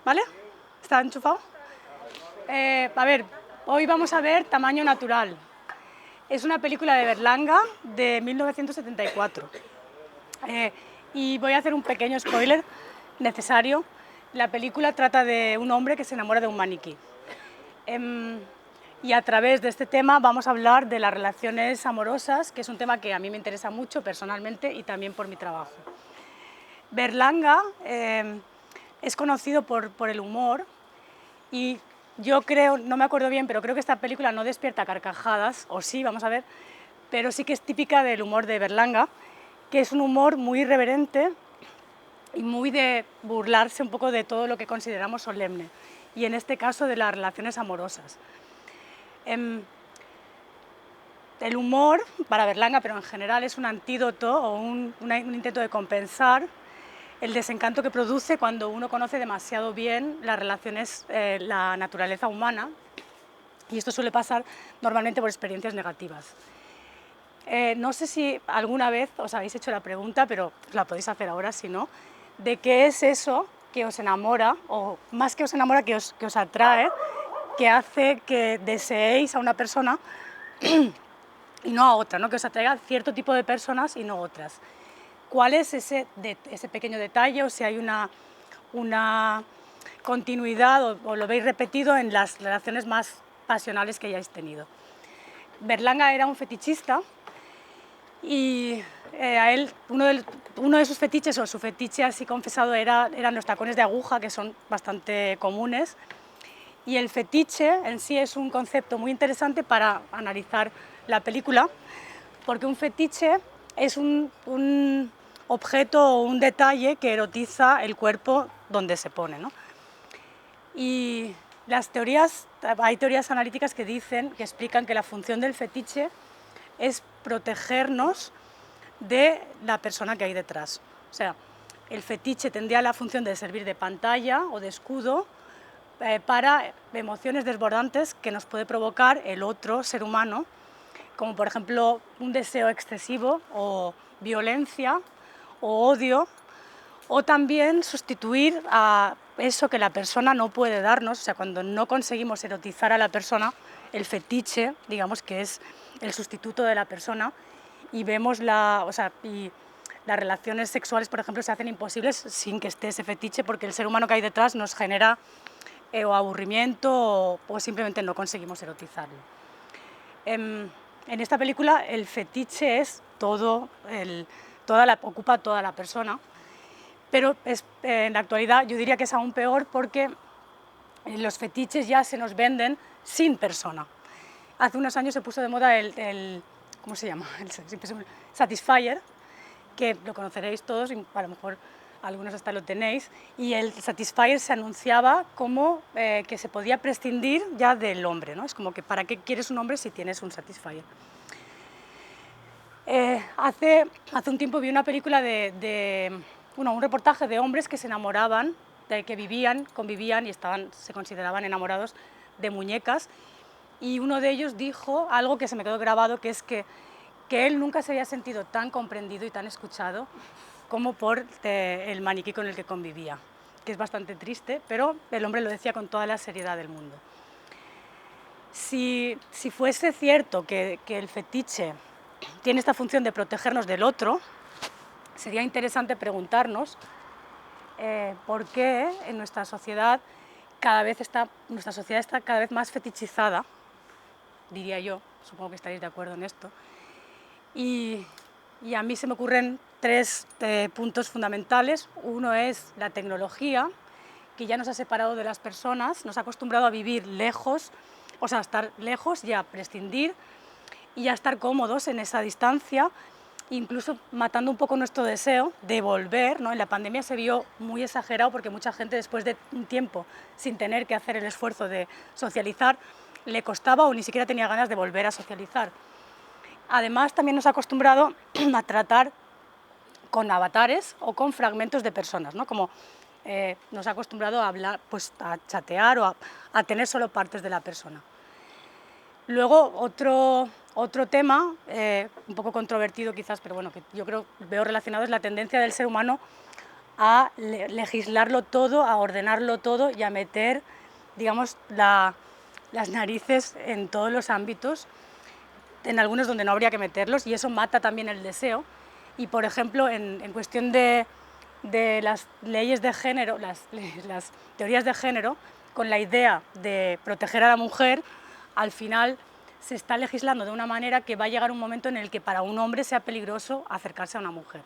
¿Vale? ¿Está enchufado? A ver, hoy vamos a ver Tamaño Natural. Es una película de Berlanga de 1974. Y voy a hacer un pequeño spoiler necesario. La película trata de un hombre que se enamora de un maniquí. Y a través de este tema vamos a hablar de las relaciones amorosas, que es un tema que a mí me interesa mucho personalmente y también por mi trabajo. Berlanga es conocido por el humor y yo creo, no me acuerdo bien, pero creo que esta película no despierta carcajadas, o sí, vamos a ver, pero sí que es típica del humor de Berlanga, que es un humor muy irreverente y muy de burlarse un poco de todo lo que consideramos solemne, y en este caso de las relaciones amorosas. El humor, para Berlanga, pero en general, es un antídoto o un intento de compensar el desencanto que produce cuando uno conoce demasiado bien las relaciones, la naturaleza humana, y esto suele pasar normalmente por experiencias negativas. No sé si alguna vez os habéis hecho la pregunta, pero la podéis hacer ahora si no, de qué es eso que os enamora, o más que os enamora, que os atrae, que hace que deseéis a una persona y no a otra, ¿no? Que os atraiga cierto tipo de personas y no otras. ¿Cuál es ese pequeño detalle, o si hay una continuidad o lo veis repetido en las relaciones más pasionales que hayáis tenido? Berlanga era un fetichista y a él uno de sus fetiches, o su fetiche así confesado, eran los tacones de aguja, que son bastante comunes. Y el fetiche en sí es un concepto muy interesante para analizar la película, porque un fetiche es un objeto o un detalle que erotiza el cuerpo donde se pone, ¿no? Y hay teorías analíticas que explican que la función del fetiche es protegernos de la persona que hay detrás. O sea, el fetiche tendría la función de servir de pantalla o de escudo para emociones desbordantes que nos puede provocar el otro ser humano, como por ejemplo un deseo excesivo o violencia o odio, o también sustituir a eso que la persona no puede darnos. O sea, cuando no conseguimos erotizar a la persona, el fetiche, digamos que es el sustituto de la persona, y vemos y las relaciones sexuales, por ejemplo, se hacen imposibles sin que esté ese fetiche, porque el ser humano que hay detrás nos genera o aburrimiento o simplemente no conseguimos erotizarlo. En esta película el fetiche es ocupa toda la persona, pero en la actualidad yo diría que es aún peor, porque los fetiches ya se nos venden sin persona. Hace unos años se puso de moda ¿cómo se llama? El Satisfyer, que lo conoceréis todos y a lo mejor algunos hasta lo tenéis, y el Satisfyer se anunciaba como que se podía prescindir ya del hombre, ¿no? Es como que ¿para qué quieres un hombre si tienes un Satisfyer? Hace un tiempo vi una película un reportaje de hombres que se enamoraban, que convivían y se consideraban enamorados de muñecas, y uno de ellos dijo algo que se me quedó grabado, que es que él nunca se había sentido tan comprendido y tan escuchado como por el maniquí con el que convivía, que es bastante triste, pero el hombre lo decía con toda la seriedad del mundo. Si fuese cierto que el fetiche tiene esta función de protegernos del otro, sería interesante preguntarnos por qué en nuestra sociedad está cada vez más fetichizada, diría yo, supongo que estaréis de acuerdo en esto, y a mí se me ocurren tres puntos fundamentales. Uno es la tecnología, que ya nos ha separado de las personas, nos ha acostumbrado a vivir lejos, o sea, a estar lejos y a prescindir y a estar cómodos en esa distancia, incluso matando un poco nuestro deseo de volver, ¿no? En la pandemia se vio muy exagerado, porque mucha gente, después de un tiempo sin tener que hacer el esfuerzo de socializar, le costaba o ni siquiera tenía ganas de volver a socializar. Además, también nos ha acostumbrado a tratar con avatares o con fragmentos de personas, ¿no? Como nos ha acostumbrado a hablar, pues a chatear o a tener solo partes de la persona. Luego, otro tema, un poco controvertido quizás, pero bueno, que yo veo relacionado, es la tendencia del ser humano a legislarlo todo, a ordenarlo todo y a meter, digamos, las narices en todos los ámbitos, en algunos donde no habría que meterlos, y eso mata también el deseo. Y, por ejemplo, en cuestión de las leyes de género, las teorías de género, con la idea de proteger a la mujer, al final se está legislando de una manera que va a llegar un momento en el que para un hombre sea peligroso acercarse a una mujer.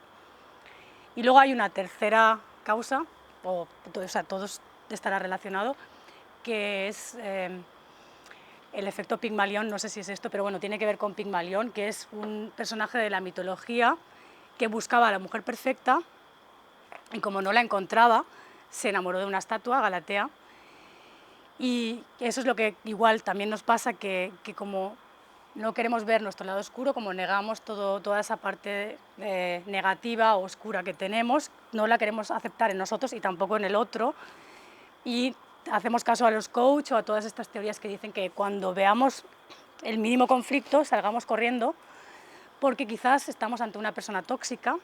Y luego hay una tercera causa, o sea, todo estará relacionado, que es el efecto Pigmalión. No sé si es esto, pero bueno, tiene que ver con Pigmalión, que es un personaje de la mitología que buscaba a la mujer perfecta y como no la encontraba, se enamoró de una estatua, Galatea, y eso es lo que igual también nos pasa, que como no queremos ver nuestro lado oscuro, como negamos toda esa parte negativa o oscura que tenemos, no la queremos aceptar en nosotros y tampoco en el otro, y hacemos caso a los coach o a todas estas teorías que dicen que cuando veamos el mínimo conflicto salgamos corriendo porque quizás estamos ante una persona tóxica.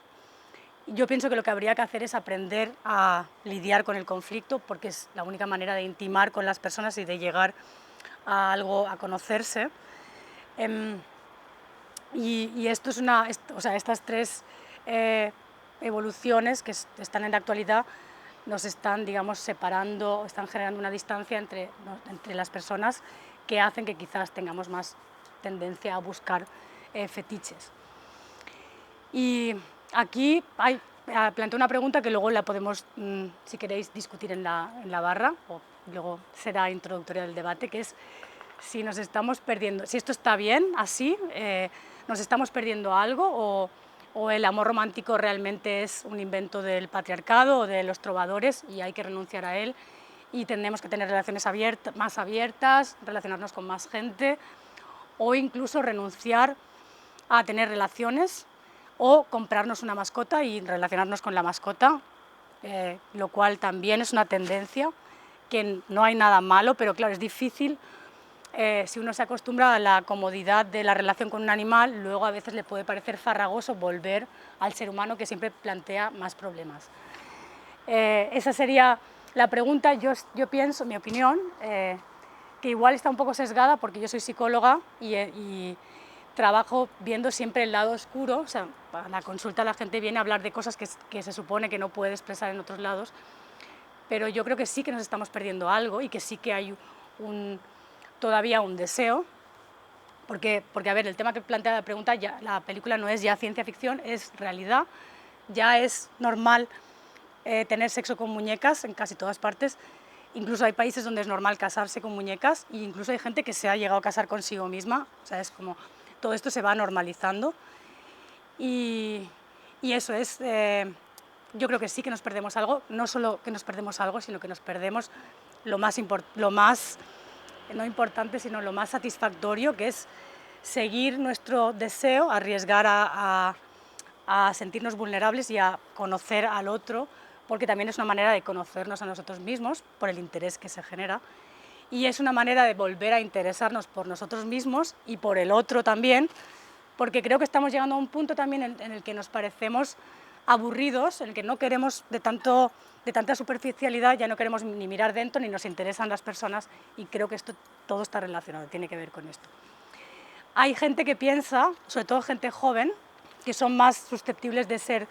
Yo pienso que lo que habría que hacer es aprender a lidiar con el conflicto, porque es la única manera de intimar con las personas y de llegar a algo, a conocerse. Y esto es o sea, estas tres evoluciones que están en la actualidad nos están, digamos, separando, están generando una distancia entre las personas que hacen que quizás tengamos más tendencia a buscar fetiches. Y aquí planteo una pregunta que luego la podemos, si queréis, discutir en la barra, o luego será introductoria del debate, que es si nos estamos perdiendo, si esto está bien así, nos estamos perdiendo algo, o el amor romántico realmente es un invento del patriarcado o de los trovadores y hay que renunciar a él y tenemos que tener relaciones más abiertas, relacionarnos con más gente, o incluso renunciar a tener relaciones o comprarnos una mascota y relacionarnos con la mascota, lo cual también es una tendencia, que no hay nada malo, pero claro, es difícil. Si uno se acostumbra a la comodidad de la relación con un animal, luego a veces le puede parecer farragoso volver al ser humano, que siempre plantea más problemas. Esa sería la pregunta. Yo pienso, mi opinión, que igual está un poco sesgada porque yo soy psicóloga y trabajo viendo siempre el lado oscuro. O sea, a la consulta la gente viene a hablar de cosas que se supone que no puede expresar en otros lados, pero yo creo que sí que nos estamos perdiendo algo y que sí que hay todavía un deseo, porque a ver, el tema que plantea la pregunta, la película no es ya ciencia ficción, es realidad, ya es normal tener sexo con muñecas en casi todas partes, incluso hay países donde es normal casarse con muñecas e incluso hay gente que se ha llegado a casar consigo misma, o sea, es como todo esto se va normalizando y eso es, yo creo que sí que nos perdemos algo, no solo que nos perdemos algo, sino que nos perdemos lo más no importante, sino lo más satisfactorio, que es seguir nuestro deseo, arriesgar a sentirnos vulnerables y a conocer al otro, porque también es una manera de conocernos a nosotros mismos por el interés que se genera, y es una manera de volver a interesarnos por nosotros mismos y por el otro también, porque creo que estamos llegando a un punto también en el que nos parecemos aburridos, en el que no queremos de tanta superficialidad, ya no queremos ni mirar dentro ni nos interesan las personas, y creo que esto todo está relacionado, tiene que ver con esto. Hay gente que piensa, sobre todo gente joven, que son más susceptibles de ser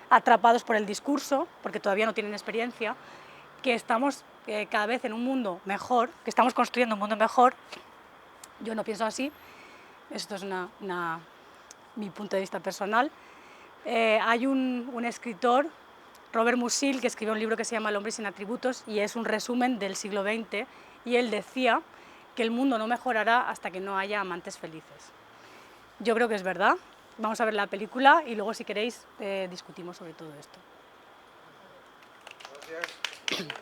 atrapados por el discurso, porque todavía no tienen experiencia, que estamos cada vez en un mundo mejor, que estamos construyendo un mundo mejor. Yo no pienso así, esto es mi punto de vista personal. Hay un escritor, Robert Musil, que escribió un libro que se llama El hombre sin atributos y es un resumen del siglo XX, y él decía que el mundo no mejorará hasta que no haya amantes felices. Yo creo que es verdad. Vamos a ver la película y luego, si queréis, discutimos sobre todo esto. Gracias.